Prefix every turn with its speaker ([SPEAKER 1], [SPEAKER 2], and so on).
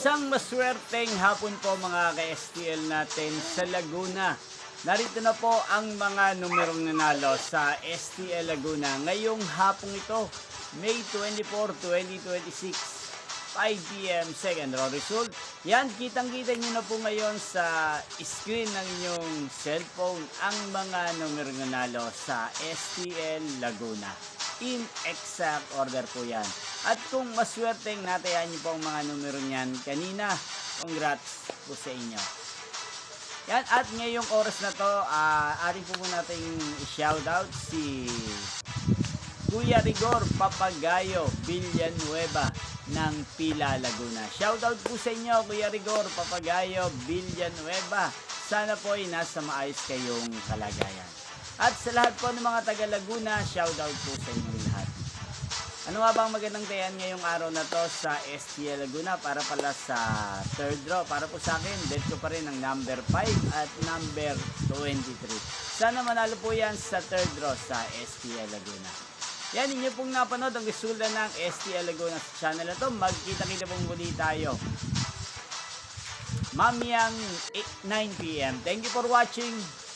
[SPEAKER 1] Isang maswerteng hapon po mga ka-STL natin sa Laguna. Narito na po ang mga numerong nanalo sa STL Laguna ngayong hapong ito, May 24, 2026. 5 p.m. second round result. Yan, kitang-kita nyo na po ngayon sa screen ng inyong cellphone ang mga numero nanalo sa STL Laguna. In exact order po yan. At kung maswerteng natayan nyo po ang mga numero niyan kanina, congrats po sa inyo. Yan, at ngayong oras na to, ating po natin i-shoutout si Kuya Rigor Papagayo Villanueva ng Pila, Laguna. Shoutout po sa inyo, Kuya Rigor Papagayo Villanueva. Sana po ay nasa maayos kayong kalagayan. At sa lahat po ng mga taga Laguna, shoutout po sa inyong lahat. Ano nga bang magandang tayan ngayong araw na to sa STL Laguna para pala sa third draw? Para po sa akin, bet ko pa rin ang number 5 at number 23. Sana manalo po yan sa third draw sa STL Laguna. Yan, inyo pong napanood ang resulta ng STL Laguna sa channel na to. Magkita-kita pong muli tayo mamayang 9 p.m. Thank you for watching.